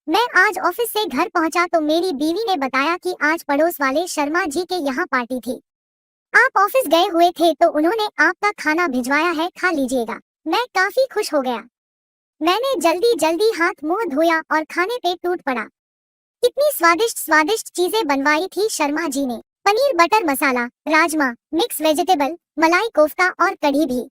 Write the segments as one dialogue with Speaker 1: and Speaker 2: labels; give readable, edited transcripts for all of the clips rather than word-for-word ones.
Speaker 1: मैं आज ऑफिस से घर पहुंचा तो मेरी बीवी ने बताया कि आज पड़ोस वाले शर्मा जी के यहाँ पार्टी थी। आप ऑफिस गए हुए थे तो उन्होंने आपका खाना भिजवाया है, खा लीजिएगा। मैं काफी खुश हो गया। मैंने जल्दी जल्दी हाथ मुंह धोया और खाने पे टूट पड़ा। कितनी स्वादिष्ट स्वादिष्ट चीजें बनवाई थी शर्मा जी ने। पनीर बटर मसाला, राजमा, मिक्स वेजिटेबल, मलाई कोफ्ता और कढ़ी भी।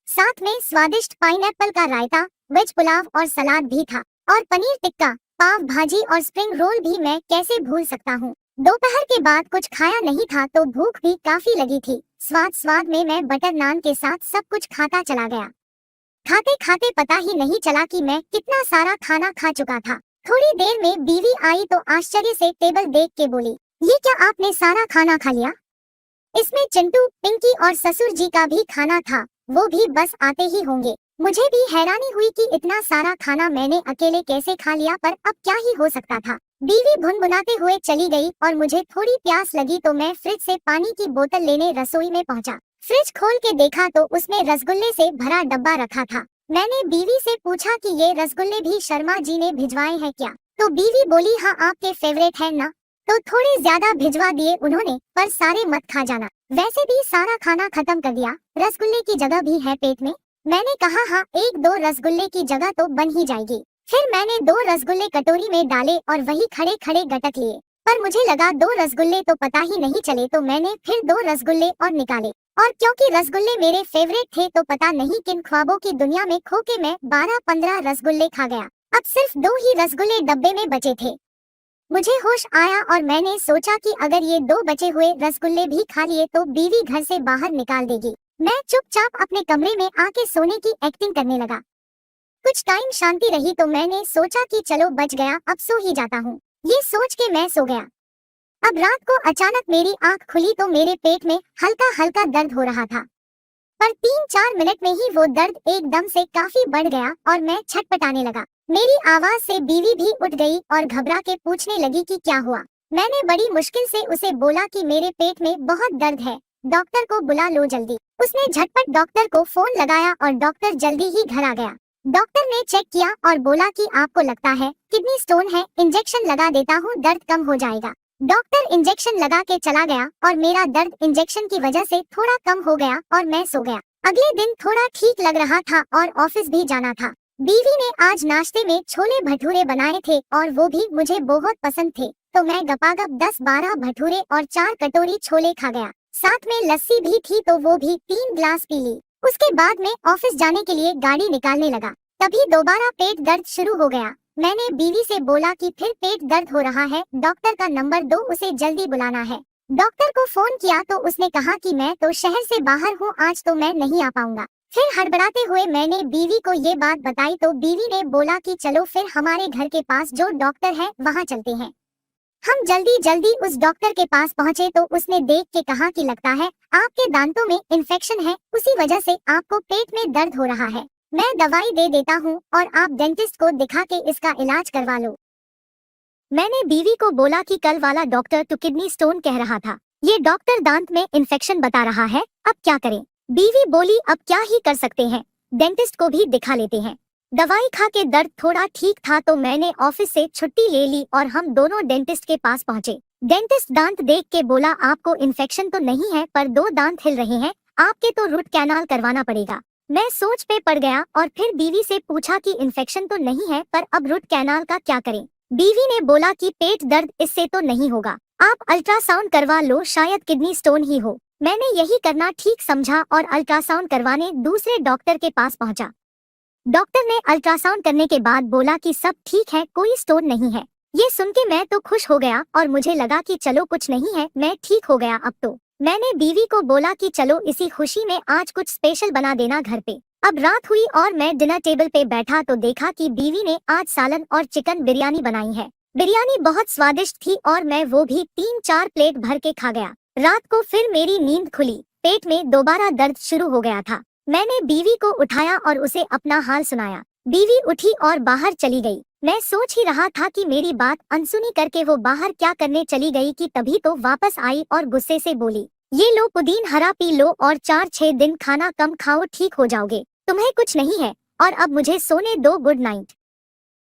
Speaker 1: साथ में स्वादिष्ट पाइनएप्पल का रायता, वेज पुलाव और सलाद भी था। और पनीर टिक्का, पाव भाजी और स्प्रिंग रोल भी मैं कैसे भूल सकता हूँ। दोपहर के बाद कुछ खाया नहीं था तो भूख भी काफी लगी थी। स्वाद स्वाद में मैं बटर नान के साथ सब कुछ खाता चला गया। खाते खाते पता ही नहीं चला कि मैं कितना सारा खाना खा चुका था। थोड़ी देर में बीवी आई तो आश्चर्य से टेबल देख के बोली, ये क्या आपने सारा खाना खा लिया? इसमें चिंटू, पिंकी और ससुर जी का भी खाना था, वो भी बस आते ही होंगे। मुझे भी हैरानी हुई कि इतना सारा खाना मैंने अकेले कैसे खा लिया, पर अब क्या ही हो सकता था। बीवी भुनभुनाते हुए चली गई और मुझे थोड़ी प्यास लगी तो मैं फ्रिज से पानी की बोतल लेने रसोई में पहुंचा। फ्रिज खोल के देखा तो उसमें रसगुल्ले से भरा डब्बा रखा था। मैंने बीवी से पूछा कि ये रसगुल्ले भी शर्मा जी ने भिजवाए हैं क्या? तो बीवी बोली, हाँ आपके फेवरेट है ना, तो थोड़े ज्यादा भिजवा दिए उन्होंने, पर सारे मत खा जाना। वैसे भी सारा खाना खत्म कर दिया, रसगुल्ले की जगह भी है पेट में। मैंने कहा, हाँ एक दो रसगुल्ले की जगह तो बन ही जाएगी। फिर मैंने 2 रसगुल्ले कटोरी में डाले और वही खड़े खड़े गटक लिए। पर मुझे लगा 2 रसगुल्ले तो पता ही नहीं चले, तो मैंने फिर 2 रसगुल्ले और निकाले। और क्योंकि रसगुल्ले मेरे फेवरेट थे तो पता नहीं किन ख्वाबों की दुनिया में खो के मैं 12-15 रसगुल्ले खा गया। अब सिर्फ 2 ही रसगुल्ले डब्बे में बचे थे। मुझे होश आया और मैंने सोचा कि अगर ये 2 बचे हुए रसगुल्ले भी खा लिए तो बीवी घर से बाहर निकाल देगी। मैं चुपचाप अपने कमरे में आके सोने की एक्टिंग करने लगा। कुछ टाइम शांति रही तो मैंने सोचा कि चलो बच गया, अब सो ही जाता हूँ। ये सोच के मैं सो गया। अब रात को अचानक मेरी आंख खुली तो मेरे पेट में हल्का हल्का दर्द हो रहा था, पर 3-4 मिनट में ही वो दर्द एकदम से काफी बढ़ गया और मैं छटपटाने लगा। मेरी आवाज से बीवी भी उठ गई और घबरा के पूछने लगी कि क्या हुआ। मैंने बड़ी मुश्किल से उसे बोला कि मेरे पेट में बहुत दर्द है, डॉक्टर को बुला लो जल्दी। उसने झटपट डॉक्टर को फोन लगाया और डॉक्टर जल्दी ही घर आ गया। डॉक्टर ने चेक किया और बोला कि आपको लगता है किडनी स्टोन है, इंजेक्शन लगा देता हूँ, दर्द कम हो जाएगा। डॉक्टर इंजेक्शन लगा के चला गया और मेरा दर्द इंजेक्शन की वजह से थोड़ा कम हो गया और मैं सो गया। अगले दिन थोड़ा ठीक लग रहा था और ऑफिस भी जाना था। बीवी ने आज नाश्ते में छोले भटूरे बनाए थे और वो भी मुझे बहुत पसंद थे, तो मैं गपागप 10-12 भटूरे और 4 कटोरी छोले खा गया। साथ में लस्सी भी थी तो वो भी 3 ग्लास पी ली। उसके बाद मैं ऑफिस जाने के लिए गाड़ी निकालने लगा, तभी दोबारा पेट दर्द शुरू हो गया। मैंने बीवी से बोला कि फिर पेट दर्द हो रहा है, डॉक्टर का नंबर दो, उसे जल्दी बुलाना है। डॉक्टर को फोन किया तो उसने कहा कि मैं तो शहर से बाहर हूँ, आज तो मैं नहीं आ पाऊंगा। फिर हड़बड़ाते हुए मैंने बीवी को ये बात बताई तो बीवी ने बोला कि चलो फिर हमारे घर के पास जो डॉक्टर है वहाँ चलते हैं। हम जल्दी जल्दी उस डॉक्टर के पास पहुँचे तो उसने देख के कहा कि लगता है आपके दांतों में इन्फेक्शन है, उसी वजह से आपको पेट में दर्द हो रहा है। मैं दवाई दे देता हूँ और आप डेंटिस्ट को दिखा के इसका इलाज करवा लो। मैंने बीवी को बोला कि कल वाला डॉक्टर तो किडनी स्टोन कह रहा था, ये डॉक्टर दांत में इन्फेक्शन बता रहा है, अब क्या करें? बीवी बोली, अब क्या ही कर सकते हैं, डेंटिस्ट को भी दिखा लेते हैं। दवाई खा के दर्द थोड़ा ठीक था तो मैंने ऑफिस से छुट्टी ले ली और हम दोनों डेंटिस्ट के पास पहुँचे। डेंटिस्ट दांत देख के बोला, आपको इन्फेक्शन तो नहीं है, पर 2 दांत हिल रहे हैं, आपके तो रूट कैनाल करवाना पड़ेगा। मैं सोच पे पड़ गया और फिर बीवी से पूछा कि इन्फेक्शन तो नहीं है, पर अब रूट कैनाल का क्या करें? बीवी ने बोला कि पेट दर्द इससे तो नहीं होगा, आप अल्ट्रासाउंड करवा लो, शायद किडनी स्टोन ही हो। मैंने यही करना ठीक समझा और अल्ट्रासाउंड करवाने दूसरे डॉक्टर के पास पहुंचा। डॉक्टर ने अल्ट्रासाउंड करने के बाद बोला कि सब ठीक है, कोई स्टोन नहीं है। ये सुन के मैं तो खुश हो गया और मुझे लगा कि चलो कुछ नहीं है, मैं ठीक हो गया अब तो। मैंने बीवी को बोला कि चलो इसी खुशी में आज कुछ स्पेशल बना देना घर पे। अब रात हुई और मैं डिनर टेबल पे बैठा तो देखा कि बीवी ने आज सालन और चिकन बिरयानी बनाई है। बिरयानी बहुत स्वादिष्ट थी और मैं वो भी 3-4 प्लेट भर के खा गया। रात को फिर मेरी नींद खुली, पेट में दोबारा दर्द शुरू हो गया था। मैंने बीवी को उठाया और उसे अपना हाल सुनाया। बीवी उठी और बाहर चली गई। मैं सोच ही रहा था कि मेरी बात अनसुनी करके वो बाहर क्या करने चली गई कि तभी तो वापस आई और गुस्से से बोली, ये लो पुदीन हरा पी लो और 4-6 दिन खाना कम खाओ, ठीक हो जाओगे, तुम्हें कुछ नहीं है, और अब मुझे सोने दो, गुड नाइट।